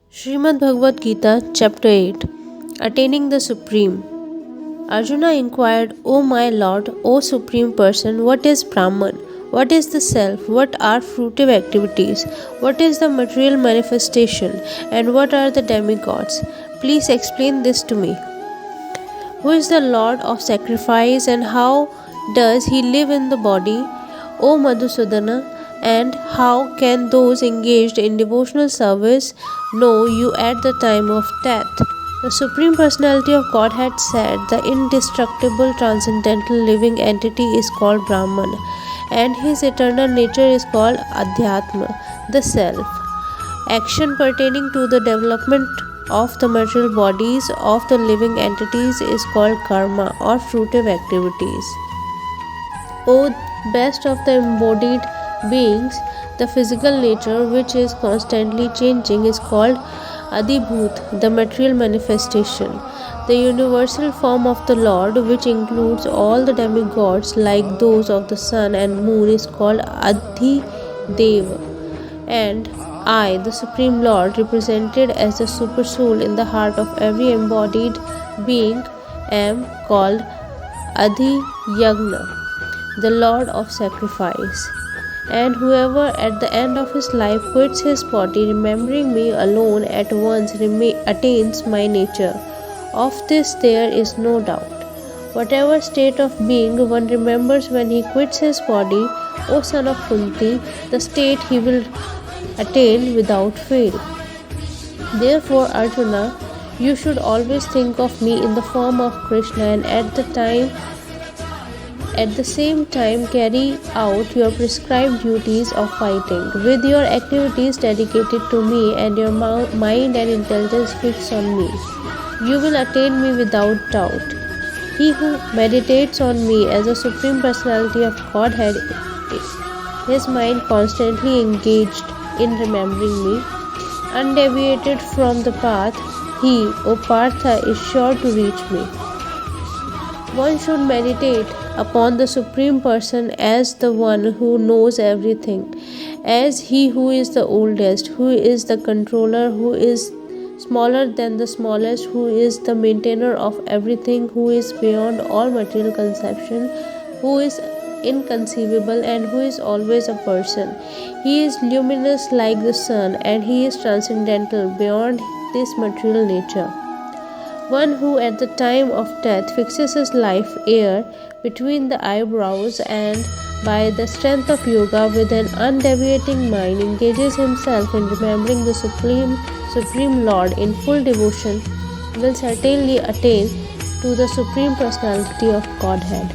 Srimad Bhagwad Gita, Chapter 8 Attaining the Supreme. Arjuna inquired, O my Lord, O Supreme Person, what is Brahman? What is the Self? What are fruitive activities? What is the material manifestation? And what are the demigods? Please explain this to me. Who is the Lord of sacrifice and how does he live in the body? O Madhusudana, and how can those engaged in devotional service know you at the time of death? The Supreme Personality of Godhead said the indestructible, transcendental living entity is called Brahman, and his eternal nature is called Adhyatma, the Self. Action pertaining to the development of the material bodies of the living entities is called karma or fruitive activities. O best of the embodied beings, the physical nature which is constantly changing is called Adibhut, the material manifestation. The universal form of the Lord, which includes all the demigods like those of the sun and moon, is called Adhidev. And I, the Supreme Lord, represented as the Supersoul in the heart of every embodied being, am called Adhiyagna, the Lord of Sacrifice. And whoever at the end of his life quits his body, remembering me alone, at once attains my nature. Of this there is no doubt. Whatever state of being one remembers when he quits his body, O son of Kunti, the state he will attain without fail. Therefore, Arjuna, you should always think of me in the form of Krishna and at the same time carry out your prescribed duties of fighting. With your activities dedicated to me and your mind and intelligence fixed on me, you will attain me without doubt. He who meditates on me as a Supreme Personality of Godhead, his mind constantly engaged in remembering me, undeviated from the path, he, O Partha, is sure to reach me. One should meditate upon the Supreme Person as the one who knows everything, as he who is the oldest, who is the controller, who is smaller than the smallest, who is the maintainer of everything, who is beyond all material conception, who is inconceivable, and who is always a person. He is luminous like the sun, and he is transcendental beyond this material nature. One who at the time of death fixes his life air between the eyebrows and by the strength of yoga with an undeviating mind engages himself in remembering the Supreme Lord in full devotion will certainly attain to the Supreme Personality of Godhead.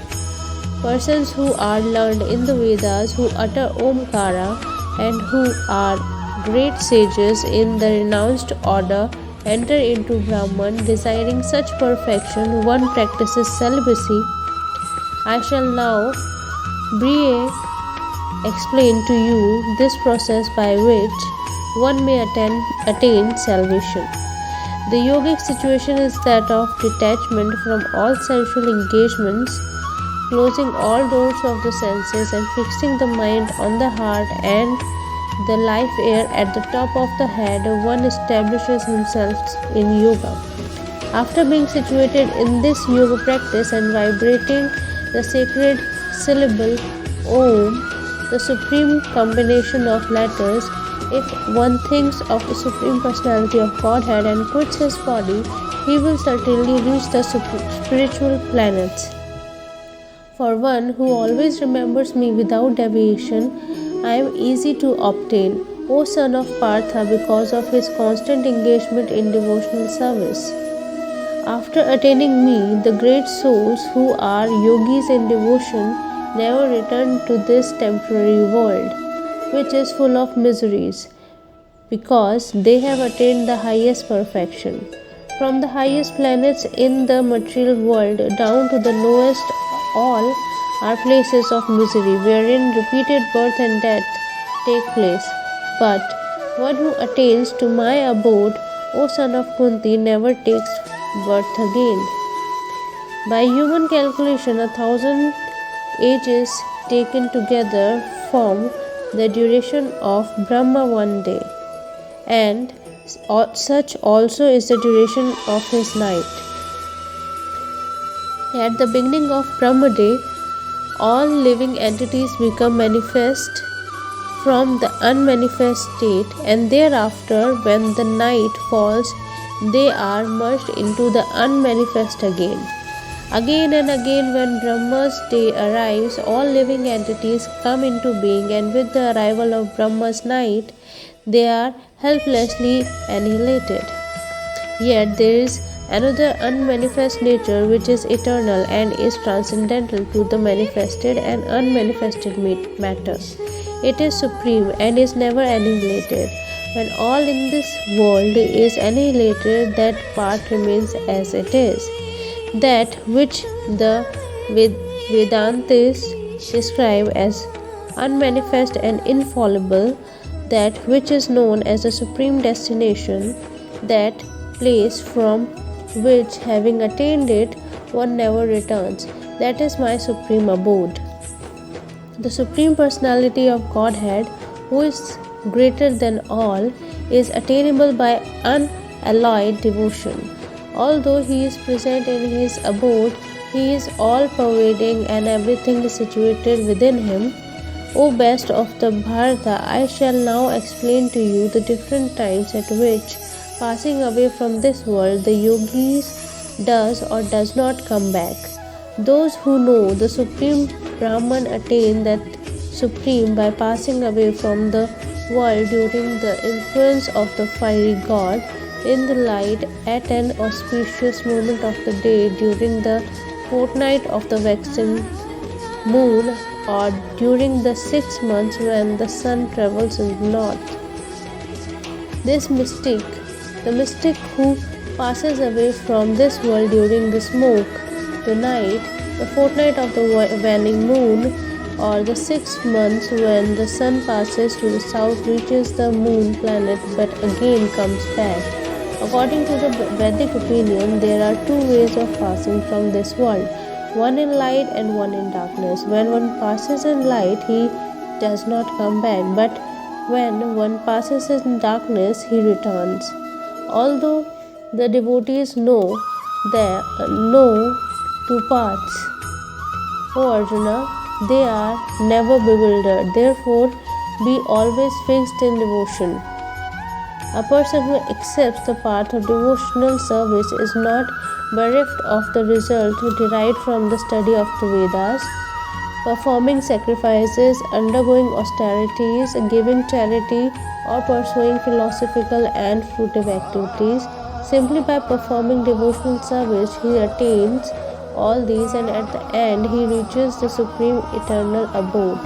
Persons who are learned in the Vedas, who utter Omkara, and who are great sages in the renounced order enter into Brahman. Desiring such perfection, one practices celibacy. I shall now briefly explain to you this process by which one may attain salvation. The yogic situation is that of detachment from all sensual engagements, closing all doors of the senses and fixing the mind on the heart and the life air at the top of the head. One establishes himself in yoga. After being situated in this yoga practice and vibrating the sacred syllable Om, the supreme combination of letters, if one thinks of the Supreme Personality of Godhead and quits his body, he will certainly reach the spiritual planets. For one who always remembers me without deviation, I am easy to obtain, O son of Partha, because of his constant engagement in devotional service. After attaining me, the great souls who are yogis in devotion never return to this temporary world, which is full of miseries, because they have attained the highest perfection. From the highest planets in the material world down to the lowest, all are places of misery wherein repeated birth and death take place. But one who attains to my abode, O son of Kunti, never takes birth again. By human calculation, 1,000 ages taken together form the duration of Brahma one day, and Such also is the duration of his night. At the beginning of Brahma Day, all living entities become manifest from the unmanifest state, and thereafter, when the night falls, they are merged into the unmanifest again. Again and again, when Brahma's day arrives, all living entities come into being, and with the arrival of Brahma's night, they are helplessly annihilated. Yet there is another unmanifest nature which is eternal and is transcendental to the manifested and unmanifested matter. It is supreme and is never annihilated. When all in this world is annihilated, that part remains as it is. That which the Vedantis describe as unmanifest and infallible, that which is known as the supreme destination, that place from which, having attained it, one never returns, that is my supreme abode. The Supreme Personality of Godhead, who is greater than all, is attainable by unalloyed devotion. Although he is present in his abode, he is all-pervading and everything is situated within him. O best of the Bharata, I shall now explain to you the different times at which, passing away from this world, the yogis does or does not come back. Those who know the Supreme Brahman attain that Supreme by passing away from the world during the influence of the fiery god, in the light at an auspicious moment of the day, during the fortnight of the waxing moon, or during the 6 months when the sun travels in the north. This mystic, the mystic who passes away from this world during the smoke, the night, the fortnight of the waning moon, or the 6 months when the sun passes to the south, reaches the moon planet but again comes back. According to the Vedic opinion, there are two ways of passing from this world, one in light and one in darkness. When one passes in light, he does not come back, but when one passes in darkness, he returns. Although the devotees know two paths, O Arjuna, they are never bewildered. Therefore, be always fixed in devotion. A person who accepts the path of devotional service is not bereft of the result derived from the study of the Vedas, performing sacrifices, undergoing austerities, giving charity, or pursuing philosophical and fruitive activities. Simply by performing devotional service, he attains all these, and at the end he reaches the supreme eternal abode.